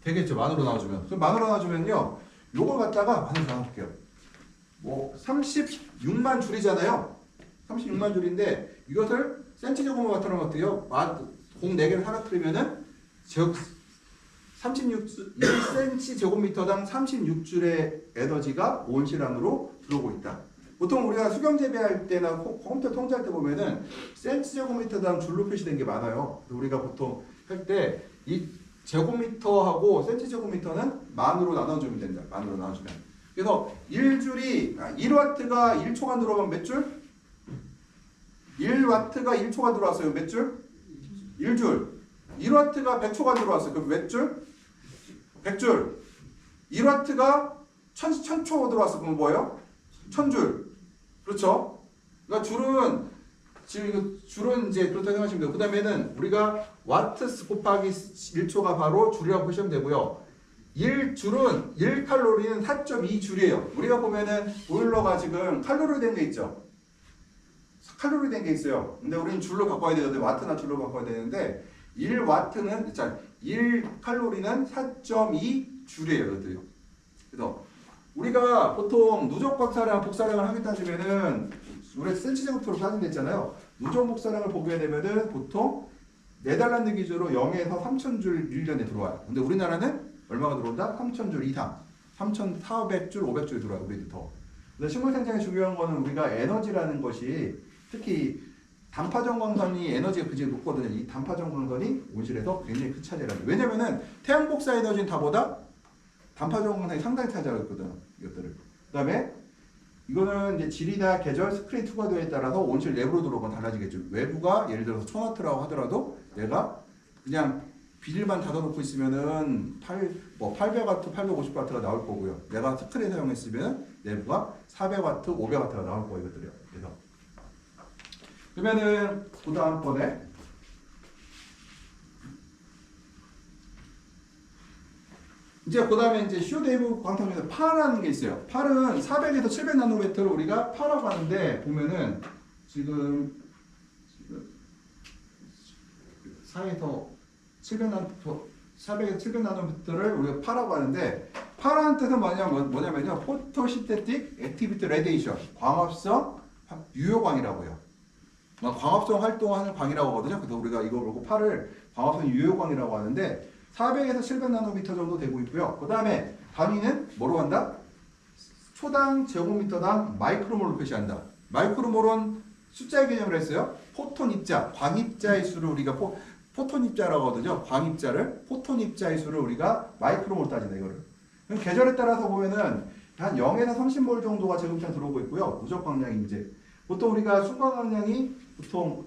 되겠죠. 만으로 나눠주면. 그럼 만으로 나눠주면요. 요걸 갖다가 만으로 나눠볼게요. 뭐 36만 줄이잖아요. 36만 줄인데 이것을 센티제곱으로 나타내면 어때요? 공 4개를 하나 틀으면은 1cm 제곱미터당 36줄의 에너지가 온실 안으로 들어오고 있다. 보통 우리가 수경 재배할 때나 컴퓨터 통제할 때 보면은 센치 제곱미터당 줄로 표시된 게 많아요. 우리가 보통 할 때 이 제곱미터하고 센치 제곱미터는 만으로 나눠주면 된다. 만으로 나눠주면. 그래서 1와트가 1초간 들어가면 몇 줄? 1W가 1초가 들어왔어요. 몇 줄? 1줄. 1W가 100초가 들어왔어요. 그럼 몇 줄? 100줄. 1W가 1000초 들어왔어. 그럼 뭐예요? 1000줄. 그렇죠? 그러니까 지금 이거 줄은 이제 그렇다고 생각하시면 돼요. 그 다음에는 우리가 와트 곱하기 1초가 바로 줄이라고 보시면 되고요. 1줄은 1칼로리는 4.2줄이에요. 우리가 보면은 보일러가 지금 칼로리 된 게 있죠. 칼로리 된 게 있어요. 근데 우리는 줄로 바꿔야 되는데 와트나 줄로 바꿔야 되는데 1와트는 1칼로리는 4.2줄이에요. 그래서 우리가 보통 누적 박사량 복사량을 하게 따지면은 우리 센치제곱으로 따진다 했잖아요. 누적 복사량을 보게 되면은 보통 네덜란드 기준으로 0에서 3000줄 1년에 들어와요. 근데 우리나라는 얼마가 들어온다? 3000줄 이상. 3400줄, 500줄 들어와요. 우리도 더. 근데 식물 생장에 중요한 거는 우리가 에너지라는 것이 특히 단파전광선이 에너지가 굉장히 높거든요. 이 단파전광선이 온실에서 굉장히 큰 차지를 합니다. 왜냐면은 태양 복사 에너지는 다보다 단파전광선이 상당히 차지하고 있거든요. 이것들을. 그 다음에 이거는 이제 질이나 계절, 스크린 투과도에 따라서 온실 내부로 들어오면 달라지겠죠. 외부가 예를 들어서 1000W라고 하더라도 내가 그냥 비닐만 닫아놓고 있으면은 800W, 850W가 나올 거고요. 내가 스크린 사용했으면 내부가 400W, 500W가 나올 거예요. 이것들이요. 그래서 그러면은 그 다음번에 이제 그 다음에 이제 쇼데이브 광탄 중에서 파라는 게 있어요. 팔은 400에서 700나노미터를 우리가 파라고 하는데 보면은 지금 4에서 700나노미터 400에서 700나노미터를 우리가 파라고 하는데 파라는 뜻은 뭐냐면요. 포토신테틱 액티비티 레디에이션 광합성 유효광이라고 해요. 광합성 활동하는 광이라고 하거든요. 그래서 우리가 이거 보고 파를 광합성 유효광이라고 하는데 400에서 700나노미터 정도 되고 있고요. 그 다음에 단위는 뭐로 한다? 초당 제곱미터당 마이크로몰로 표시한다. 마이크로몰은 숫자의 개념을 했어요. 포톤 입자, 광입자의 수를 우리가 포톤 입자라고 하거든요. 광입자를, 포톤 입자의 수를 우리가 마이크로몰 따진다, 이거를. 그럼 계절에 따라서 보면은 한 0에서 30몰 정도가 제곱미터 들어오고 있고요. 누적 광량이 이제. 보통 우리가 순간 광량이 보통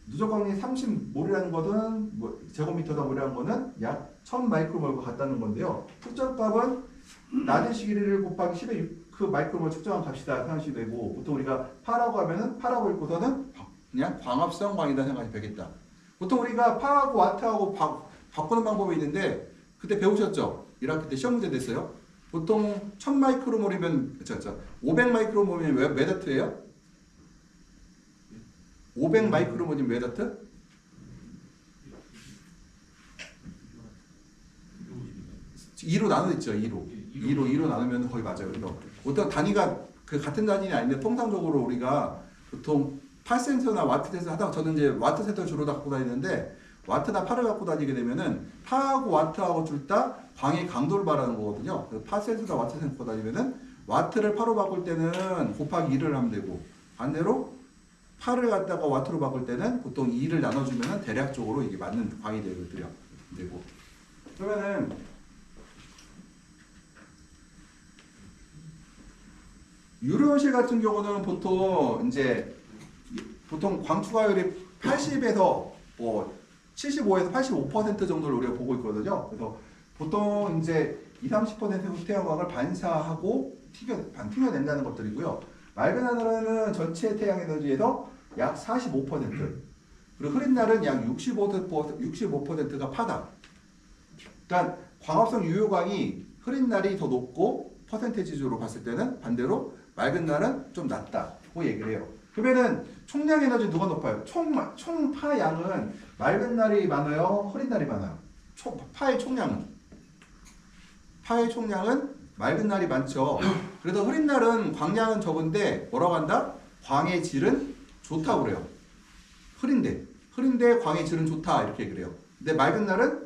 누적 광량이 30몰이라는 거는 제곱미터당 몰이라는 거는 약 1000마이크로몰과 같다는 건데요. 특정값은 낮은 시기를 곱하기 10의 6 그 마이크로몰 측정한 값이다 생각하시면 되고 보통 우리가 파라고 하면은 파라고 읽고서는 그냥 광합성 광이다 생각하시면 되겠다. 보통 우리가 파하고 와트하고 바꾸는 방법이 있는데 그때 배우셨죠? 1학기 때 시험 문제 됐어요. 보통 1000마이크로몰이면 500마이크로몰이면 몇 와트예요? 500마이크로몰이면 몇 와트? 2로 나눠있죠. 2로 나누면 거의 맞아요. 그래서 어떤 단위가 그 같은 단위는 아닌데 통상적으로 우리가 보통 8센서나 와트센서 하다가 저는 이제 와트센서 주로 갖고 다니는데 와트나 파를 갖고 다니게 되면은 파하고 와트하고 둘 다 광의 강도를 말하는 거거든요. 그래서 파센서나 와트센서 갖고 다니면은 와트를 파로 바꿀 때는 곱하기 2를 하면 되고 반대로 파를 갖다가 와트로 바꿀 때는 보통 2를 나눠주면은 대략적으로 이게 맞는 광이 되거든요. 되고 그러면은 유료온실 같은 경우는 보통 광 투과율이 80에서 75에서 85% 정도를 우리가 보고 있거든요. 그래서 보통 이제 20-30% 태양광을 반사하고 튕겨낸다는 것들이고요. 맑은 하늘은 전체 태양 에너지에서 약 45%, 그리고 흐린 날은 약 65%가 파다. 그러니까 광합성 유효광이 흐린 날이 더 높고 퍼센테이지로 봤을 때는 반대로 맑은 날은 좀 낮다고 얘기를 해요. 그러면은 총량 에너지 누가 높아요? 총파 양은 맑은 날이 많아요? 흐린 날이 많아요? 파의 총량은 맑은 날이 많죠. 그래서 흐린 날은 광량은 적은데 뭐라고 한다? 광의 질은 좋다고 그래요. 흐린데 광의 질은 좋다 이렇게 얘기를 해요. 근데 맑은 날은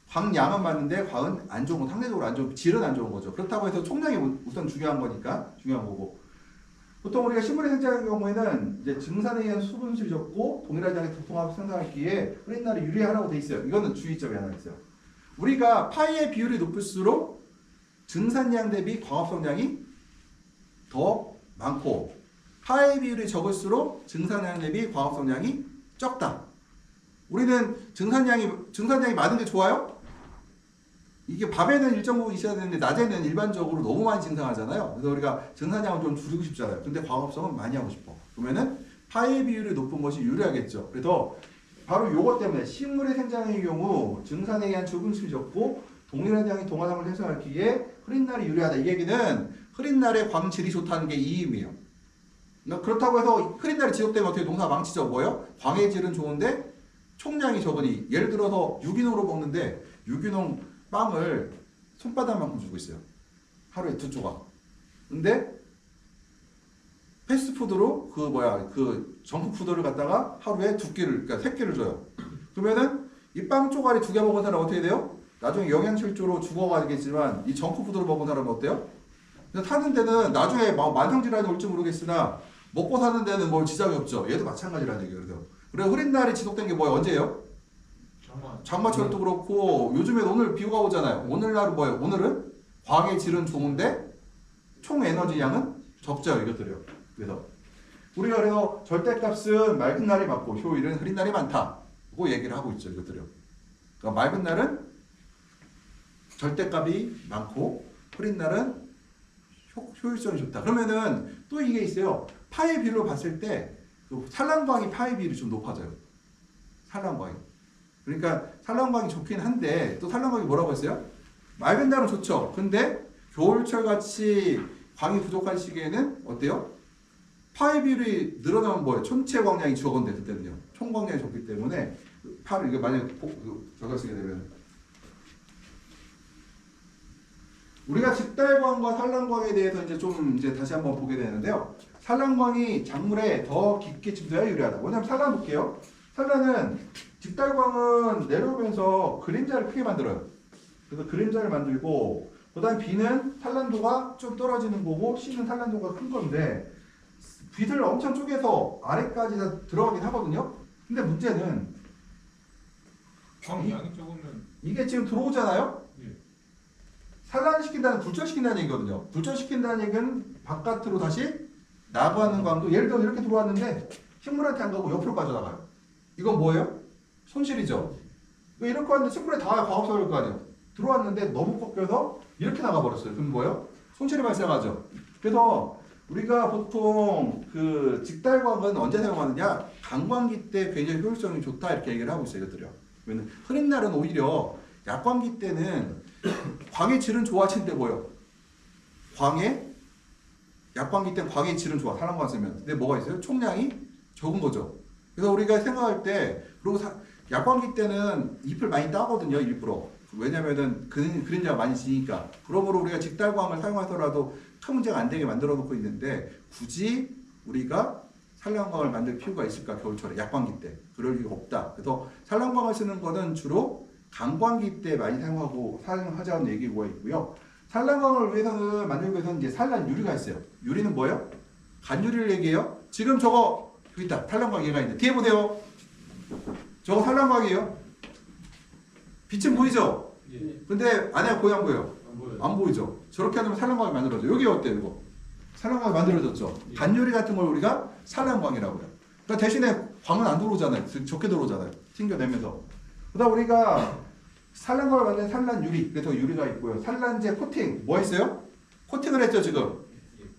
광량은 많은데 광은 안 좋은 거, 상대적으로 안 좋은, 질은 안 좋은 거죠. 그렇다고 해서 총량이 우선 중요한 거고. 보통 우리가 식물의 생장의 경우에는 이제 증산에 의한 수분실이 적고 동일하지 않게 통합 생산하기에 흐린 날이 유리하라고 돼 있어요. 이거는 주의점이 하나 있어요. 우리가 파이의 비율이 높을수록 증산량 대비 광합성량이 더 많고 파의 비율이 적을수록 증산량 대비 광합 성량이 적다. 우리는 증산량이 많은 게 좋아요? 이게 밤에는 일정 부분 있어야 되는데 낮에는 일반적으로 너무 많이 증산하잖아요. 그래서 우리가 증산량을 좀 줄이고 싶잖아요. 근데 광합성은 많이 하고 싶어. 그러면은 파의 비율이 높은 것이 유리하겠죠. 그래서 바로 요것 때문에 식물의 생장의 경우 증산에 의한 죽음수이 적고 동일한 양의 동화상을 생성하기에 흐린 날이 유리하다. 이 얘기는 흐린 날에 광질이 좋다는 게 이 의미예요. 그렇다고 해서 흐린 날이 지속되면 어떻게 농사가 망치죠? 뭐예요? 광의 질은 좋은데 총량이 적으니 예를 들어서 유기농으로 먹는데 유기농 빵을 손바닥만큼 주고 있어요. 하루에 2조각. 근데 패스트푸드로 그 정크푸드를 갖다가 하루에 2끼를, 그러니까 3끼를 줘요. 그러면은 이 빵 쪼가리 2개 먹은 사람 어떻게 돼요? 나중에 영양실조로 죽어가겠지만 이 정크푸드를 먹은 사람은 어때요? 사는 데는 나중에 만성질환이 올지 모르겠으나 먹고 사는 데는 뭘 지장이 없죠. 얘도 마찬가지라는 얘기예요. 그래서 흐린 날이 지속된 게 뭐예요? 언제예요? 장마철도 그렇고 요즘에 오늘 비가 오잖아요. 오늘날은 뭐예요? 오늘은 광의 질은 좋은데 총 에너지 양은 적죠. 이것들이요. 그래서 우리가 그래서 절대값은 맑은 날이 많고 효율은 흐린 날이 많다고 얘기를 하고 있죠. 이것들이요. 그러니까 맑은 날은 절대값이 많고 흐린 날은 효율성이 좋다. 그러면은 또 이게 있어요. 파의 비율로 봤을 때 산란광이 파의 비율이 좀 높아져요. 산란광이. 그러니까 산란광이 좋긴 한데 또 산란광이 뭐라고 했어요? 맑은 날은 좋죠. 근데 겨울철 같이 광이 부족한 시기에는 어때요? 파의 비율이 늘어나면 뭐예요? 촌체 광량이 적은데 그때는요. 총 광량이 적기 때문에 파를 이거 만약에 저걸 쓰게 되면 우리가 직달광과 산란광에 대해서 이제 다시 한번 보게 되는데요. 산란광이 작물에 더 깊게 침투해야 유리하다. 왜냐면 산란 볼게요. 산란은 직달광은 내려오면서 그림자를 크게 만들어요. 그래서 그림자를 만들고 그다음 B는 산란도가 좀 떨어지는 거고 C는 산란도가 큰 건데 빛을 엄청 쪼개서 아래까지 다 들어가긴 하거든요. 근데 문제는 광량이 적으면 이게 지금 들어오잖아요. 예. 산란시킨다는 굴절시킨다는 얘기거든요. 굴절시킨다는 얘기는 바깥으로 다시 나가는 광도 예를 들어 이렇게 들어왔는데 식물한테 안 가고 옆으로 빠져나가요. 이건 뭐예요? 손실이죠. 이렇게 왔는데 식물에 다 광합성일 거 아니에요. 들어왔는데 너무 꺾여서 이렇게 나가버렸어요. 그럼 뭐예요? 손실이 발생하죠. 그래서 우리가 보통 그 직달광은 언제 사용하느냐? 강광기 때 굉장히 효율성이 좋다 이렇게 얘기를 하고 있어요. 이것들이요. 왜냐면 흐린 날은 오히려 약광기 때는 광의 질은 좋아진데 뭐예요? 약광기 때는 광의 질은 좋아. 산란광 쓰면. 근데 뭐가 있어요? 총량이 적은 거죠. 그래서 우리가 생각할 때 그리고 약광기 때는 잎을 많이 따거든요. 일부러. 왜냐면은 그림자가 많이 지니까. 그러므로 우리가 직달광을 사용하더라도 큰 문제가 안 되게 만들어 놓고 있는데 굳이 우리가 산란광을 만들 필요가 있을까? 겨울철에 약광기 때. 그럴 이유가 없다. 그래서 산란광을 쓰는 거는 주로 강광기 때 많이 사용하자는 얘기가 있고요. 산란광을 위해서는 만들기 위해서는 이제 산란 유리가 있어요. 유리는 뭐예요? 간유리를 얘기해요. 지금 저거 여기 있다. 산란광 얘가 있는데 뒤에 보세요. 저거 산란광이에요. 빛은 보이죠? 예. 근데 안에가 보여 안 보여요? 안 보여요. 안 보이죠? 저렇게 하면 산란광이 만들어져. 여기 어때요 이거? 산란광이 만들어졌죠? 예. 간유리 같은 걸 우리가 산란광이라고요. 그러니까 대신에 광은 안 들어오잖아요. 적게 들어오잖아요. 튕겨내면서. 그다음 우리가 산란광을 만든 산란 유리, 그래서 유리가 있고요. 산란제 코팅, 뭐 했어요? 코팅을 했죠 지금.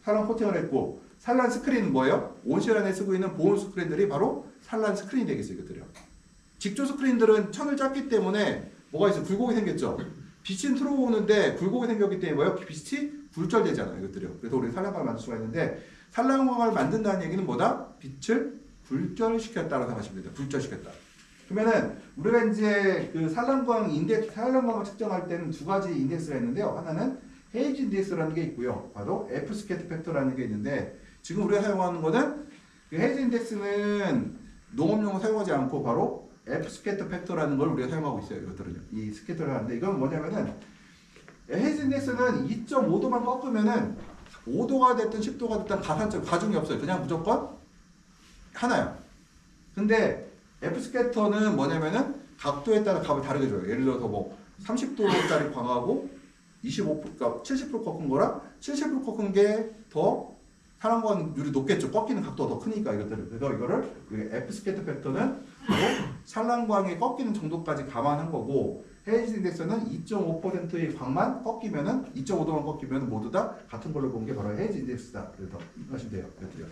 산란 코팅을 했고 산란 스크린은 뭐예요? 온실 안에 쓰고 있는 보온 스크린들이 바로 산란 스크린이 되겠어요. 이것들이요. 직조 스크린들은 천을 짰기 때문에 뭐가 있어요? 굴곡이 생겼죠. 빛이 들어오는데 굴곡이 생겼기 때문에 뭐예요? 빛이 굴절되잖아요. 이것들이요. 그래서 우리 산란광을 만들 수가 있는데 산란광을 만든다는 얘기는 뭐다? 빛을 굴절시켰다라고 생각하시면 됩니다. 굴절시켰다. 그러면은 우리가 이제 그 산란광을 측정할 때는 두 가지 인덱스가 있는데요. 하나는 헤이즈 인덱스라는 게 있고요. 바로 F 스캐터 팩터라는 게 있는데 지금 우리가 사용하는 거는 그 헤이즈 인덱스는 농업용으로 사용하지 않고 바로 F 스캐터 팩터라는 걸 우리가 사용하고 있어요. 이것들은요. 이 스캐터를 하는데 이건 뭐냐면은 헤이즈 인덱스는 2.5도만 꺾으면은 5도가 됐든 10도가 됐든 가중이 없어요. 그냥 무조건 하나야. 근데 F 스캐터는 뭐냐면은 각도에 따라 값을 다르게 줘요. 예를 들어서 뭐 30도짜리 광하고 25%, 그러니까 70% 꺾은 거랑 70% 꺾은 게 더 산란광률이 높겠죠. 꺾이는 각도가 더 크니까 이것들을. 그래서 이거를 F 스캐터 팩터는 산란광의 꺾이는 정도까지 감안한 거고 헤이즈 인덱스는 2.5%의 광만 꺾이면은 2.5도만 꺾이면 모두 다 같은 걸로 본 게 바로 헤이즈 인덱스다. 그래서 하시면 돼요. 이것들요.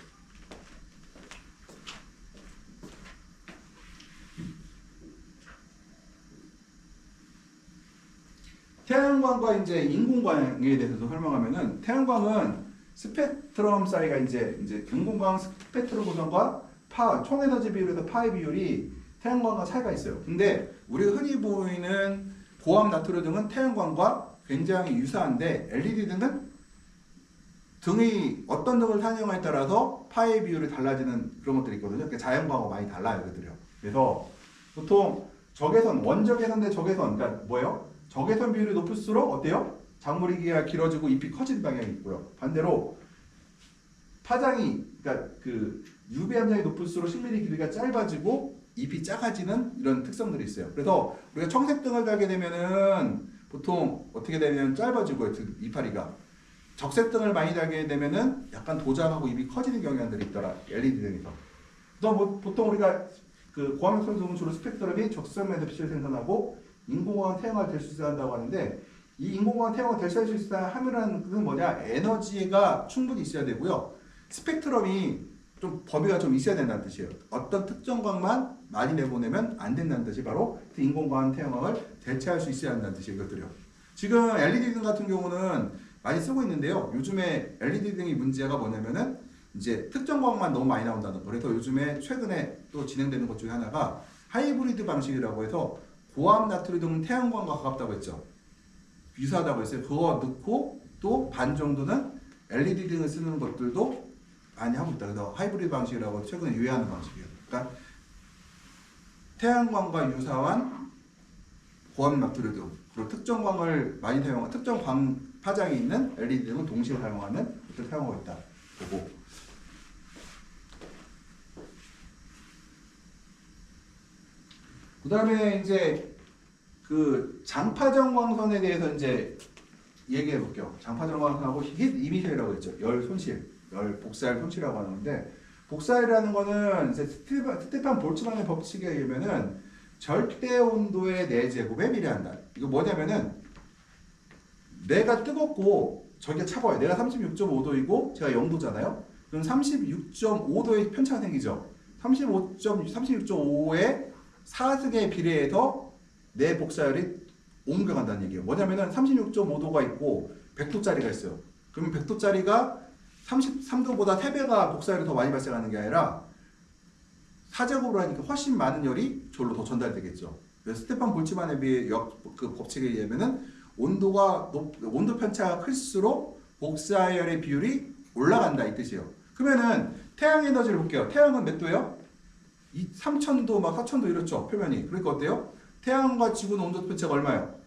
태양광과 이제 인공광에 대해서 설명하면은 태양광은 스펙트럼 사이가 이제 인공광 스펙트럼 구성과 총 에너지 비율에서 파의 비율이 태양광과 차이가 있어요. 근데 우리가 흔히 보이는 고압 나트륨 등은 태양광과 굉장히 유사한데 LED 등은 등이 어떤 등을 사용하에 따라서 파의 비율이 달라지는 그런 것들이 있거든요. 그러니까 자연광하고 많이 달라요, 그들요. 그래서 보통 적외선, 원적외선 대 적외선, 그러니까 뭐예요? 적외선 비율이 높을수록 어때요? 작물이기가 길어지고 잎이 커지는 방향이 있고요. 반대로 파장이, 그러니까 그 UV 함량이 높을수록 10mm 길이가 짧아지고 잎이 작아지는 이런 특성들이 있어요. 그래서 우리가 청색등을 달게 되면은 보통 어떻게 되면 짧아지고요, 이파리가. 적색등을 많이 달게 되면은 약간 도장하고 잎이 커지는 경향들이 있더라, LED 등에서. 또 뭐 보통 우리가 그 고압 성성은 주로 스펙트럼이 적색면에서 빛을 생산하고 인공광 태양을 대수한다고 하는데 이 인공광 태양을 대수하는 것은 뭐냐? 에너지가 충분히 있어야 되고요. 스펙트럼이 좀 범위가 좀 있어야 된다는 뜻이에요. 어떤 특정 광만 많이 내보내면 안 된다는 뜻이 바로 그 인공광 태양광을 대체할 수 있어야 한다는 뜻이에요. 이것들이요. 지금 LED 등 같은 경우는 많이 쓰고 있는데요. 요즘에 LED 등의 문제가 뭐냐면은 이제 특정 광만 너무 많이 나온다는 거. 그래서 요즘에 최근에 또 진행되는 것 중에 하나가 하이브리드 방식이라고 해서 고압 나트륨 태양광과 가깝다고 했죠. 유사하다고 했어요. 그거 넣고 또 반 정도는 LED 등을 쓰는 것들도 많이 하고 있다. 그래서 하이브리드 방식이라고 최근에 유행하는 방식이에요. 그러니까 태양광과 유사한 고압 나트륨 그리고 특정 광을 많이 사용하는 특정 광 파장이 있는 LED 등을 동시에 사용하는 것들을 사용하고 있다. 그리고 그 다음에 이제 그 장파전 광선에 대해서 이제 얘기해 볼게요. 장파전 광선하고 힛 이미션이라고 했죠. 열 손실, 열 복사열 손실이라고 하는 건데 복사열이라는 거는 이제 스테판 볼츠만의 법칙에 의하면은 절대 온도의 4제곱에 비례한다. 이거 뭐냐면은 내가 뜨겁고 저게 차가워요. 내가 36.5도이고 제가 0도잖아요. 그럼 36.5도의 편차가 생기죠. 36.5의 4승에 비례해서 내 복사열이 옮겨간다는 얘기예요. 뭐냐면은 36.5도가 있고 100도짜리가 있어요. 그러면 100도짜리가 33도보다 3배가 복사열이 더 많이 발생하는 게 아니라 4제곱으로 하니까 훨씬 많은 열이 저로 더 전달되겠죠. 그래서 스테판 볼츠만에 비해 그 법칙에 의하면은 온도 편차가 클수록 복사열의 비율이 올라간다 이 뜻이에요. 그러면은 태양 에너지를 볼게요. 태양은 몇 도예요? 3000도 막 4000도 이렇죠. 표면이. 그러니까 어때요? 태양과 지구는 온도 편차가 얼마예요?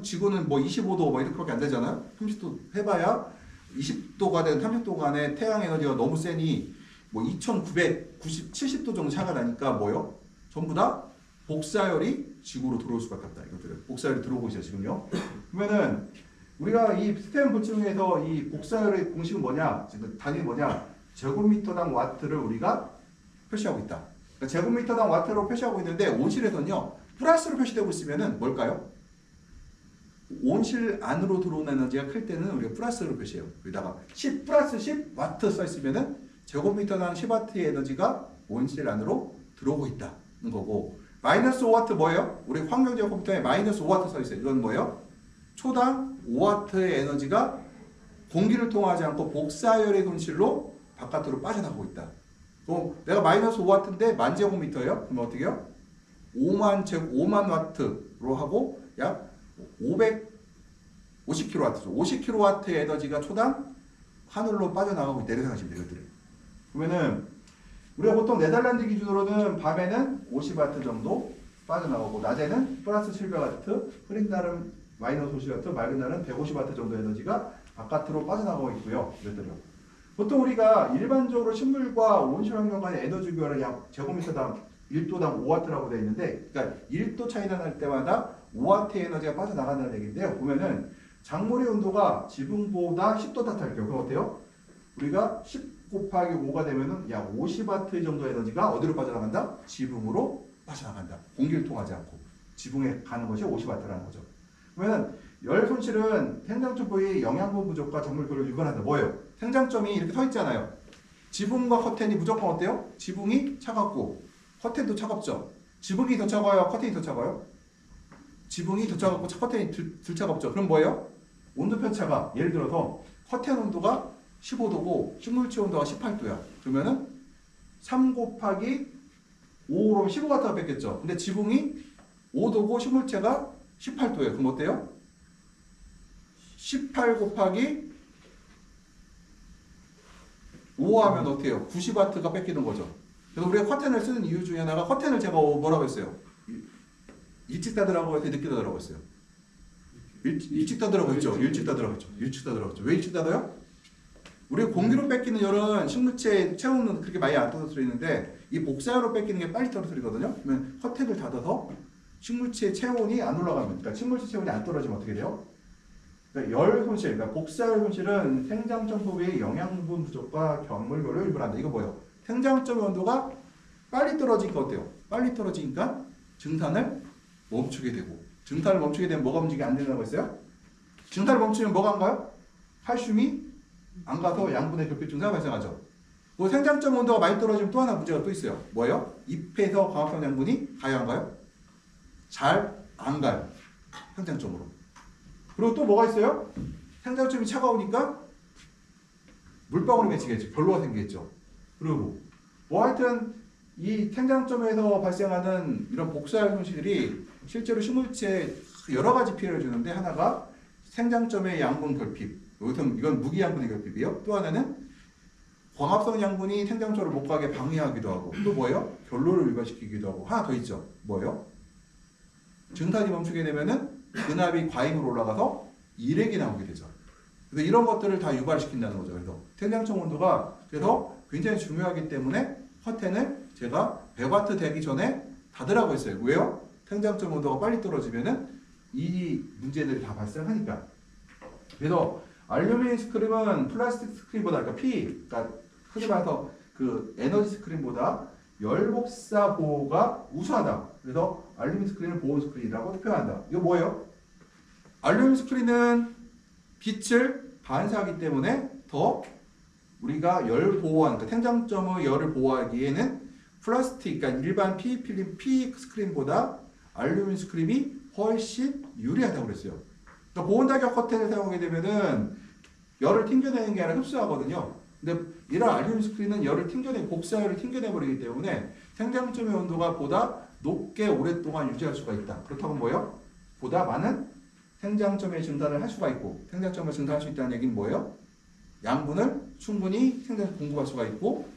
지구는 뭐 25도 뭐 이렇게밖에 안 되잖아요. 30도 해봐야 20도가 된 30도 간에 태양 에너지가 너무 세니 뭐 70도 정도 차가 나니까 뭐요? 전부 다 복사열이 지구로 들어올 수밖에 없다. 이것들은 복사열이 들어오고 있어요 지금요. 그러면은 우리가 이 스테판 볼츠에서 이 복사열의 공식은 뭐냐? 지금 단위 뭐냐? 제곱미터당 와트를 우리가 표시하고 있다. 그러니까 제곱미터당 와트로 표시하고 있는데 온실에서는요 플러스로 표시되고 있으면은 뭘까요? 온실 안으로 들어오는 에너지가 클 때는 우리가 플러스로 표시해요. 여기다가 10 플러스 10 와트 써 있으면은 제곱미터당 10와트의 에너지가 온실 안으로 들어오고 있다는 거고 마이너스 5와트 뭐예요? 우리 환경제어 컴퓨터에 마이너스 5와트 써 있어요. 이건 뭐예요? 초당 5와트의 에너지가 공기를 통하지 않고 복사열의 손실로 바깥으로 빠져나가고 있다. 그럼 내가 마이너스 5와트인데 만 제곱미터예요? 그럼 어떻게 해요? 5만 와트로 하고 약 550kW죠. 50kW의 에너지가 초당 하늘로 빠져나가고 있다. 이렇게 생각하시면 되거든요. 그러면은 우리가 보통 네덜란드 기준으로는 밤에는 50와트 정도 빠져나오고 낮에는 플러스 700와트, 흐린 날은 마이너스 50와트, 맑은 날은 150와트 정도 에너지가 바깥으로 빠져나가고 있고요. 이것들요. 보통 우리가 일반적으로 식물과 온실 환경 간의 에너지 교환은 약 제곱미터당 1도당 5와트라고 되어 있는데, 그러니까 1도 차이가 날 때마다 5와트의 에너지가 빠져나간다는 얘기인데요. 보면은 작물의 온도가 지붕보다 10도 따뜻할 경우 그럼 어때요? 우리가 10 곱하기 5가 되면은 약 50W 정도 에너지가 어디로 빠져나간다? 지붕으로 빠져나간다. 공기를 통하지 않고 지붕에 가는 것이 50W라는 거죠. 그러면 열 손실은 생장점의 영양분 부족과 작물 결을 유발한다. 뭐예요? 생장점이 이렇게 서 있잖아요. 지붕과 커튼이 무조건 어때요? 지붕이 차갑고 커튼도 차갑죠. 지붕이 더 차가워요? 커튼이 더 차가워요? 지붕이 더 차갑고 커튼이 덜 차갑죠. 그럼 뭐예요? 온도 편차가 예를 들어서 커튼 온도가 15도고 식물체 온도가 18도야. 그러면은 3 곱하기 5로 15W가 뺐겠죠. 근데 지붕이 5도고 식물체가 18도예요. 그럼 어때요? 18 곱하기 5 하면 어떻게 해요? 90W가 뺏기는 거죠. 그래서 우리가 커튼을 쓰는 이유 중에 하나가 커튼을 제가 뭐라고 했어요? 일찍 닫으라고 해서 늦게 닫으라고 했어요. 일찍 닫으라고 했죠. 일찍 닫으라고 했죠. 일찍 닫으라고 했죠. 왜 일찍 닫아요? 우리가 공기로 뺏기는 열은 식물체 체온은 그렇게 많이 안 떨어뜨리는데 이 복사열로 뺏기는 게 빨리 떨어뜨리거든요. 그러면 커튼을 닫아서 식물체 체온이 안 올라가면, 그러니까 식물체 체온이 안 떨어지면 어떻게 돼요? 그러니까 열 손실, 그러니까 복사열 손실은 생장점 부위의 영양분 부족과 경물결을 유발한다. 이거 뭐예요? 생장점의 온도가 빨리 떨어지니까 어때요? 빨리 떨어지니까 증산을 멈추게 되고, 증산을 멈추게 되면 뭐가 움직이 안 된다고 했어요? 증산을 멈추면 뭐가 안 가요? 칼슘이 안 가서 양분의 결핍 증세가 발생하죠. 그 생장점 온도가 많이 떨어지면 또 하나 문제가 또 있어요. 뭐예요? 잎에서 광합성 양분이 가요 안 가요? 잘 안 가요. 생장점으로. 그리고 또 뭐가 있어요? 생장점이 차가우니까 물방울이 맺히겠죠. 결로가 생기겠죠. 그리고 뭐 하여튼 이 생장점에서 발생하는 이런 복사열 손실들이 실제로 식물체에 여러 가지 피해를 주는데 하나가 생장점의 양분 결핍. 이건 무기양분의 결핍이에요. 또 하나는 광합성 양분이 생장점으로 못 가게 방해하기도 하고 또 뭐예요? 결로를 유발시키기도 하고 하나 더 있죠. 뭐예요? 증산이 멈추게 되면은 근압이 과잉으로 올라가서 일액이 나오게 되죠. 그래서 이런 것들을 다 유발시킨다는 거죠. 그래서 생장점 온도가 그래서 굉장히 중요하기 때문에 커튼을 제가 100W 되기 전에 닫으라고 했어요. 왜요? 생장점 온도가 빨리 떨어지면은 이 문제들이 다 발생하니까. 그래서 알루미늄 스크림은 플라스틱 스크림보다, 그러니까 흔히 말해서 그 에너지 스크림보다 열 복사 보호가 우수하다. 그래서 알루미늄 스크린을 보온 스크린이라고 표현한다. 이거 뭐예요? 알루미늄 스크린은 빛을 반사하기 때문에 더 우리가 열 보호한, 그러니까 생장점의 열을 보호하기에는 플라스틱, 그러니까 일반 PE 필름 PE 스크린보다 알루미늄 스크린이 훨씬 유리하다고 그랬어요. 그러니까 보온 자격 커튼을 사용하게 되면은 열을 튕겨내는 게 아니라 흡수하거든요. 근데 이런 알루미늄 스크린은 열을 복사열을 튕겨내버리기 때문에 생장점의 온도가 보다 높게 오랫동안 유지할 수가 있다. 그렇다고 뭐예요? 보다 많은 생장점의 증산을 할 수가 있고, 생장점을 증산할 수 있다는 얘기는 뭐예요? 양분을 충분히 생장점 공급할 수가 있고,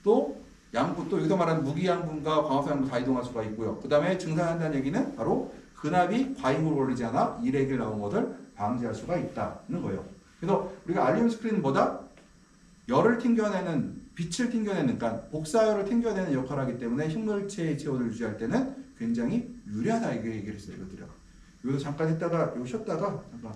또 양분, 또 여기서 말하는 무기양분과 광합성 양분 다 이동할 수가 있고요. 그 다음에 증산한다는 얘기는 바로 근압이 과잉으로 올리지 않아 일액이 나오는 것을 방지할 수가 있다는 거예요. 그래서 우리가 알루미늄 스크린은 뭐다? 열을 튕겨내는, 빛을 튕겨내는, 그러니까 복사열을 튕겨내는 역할을 하기 때문에 식물체의 체온을 유지할 때는 굉장히 유리하다, 이게 얘기를 했어요. 이것들이요. 여기서 잠깐 했다가, 여기 쉬었다가, 잠깐.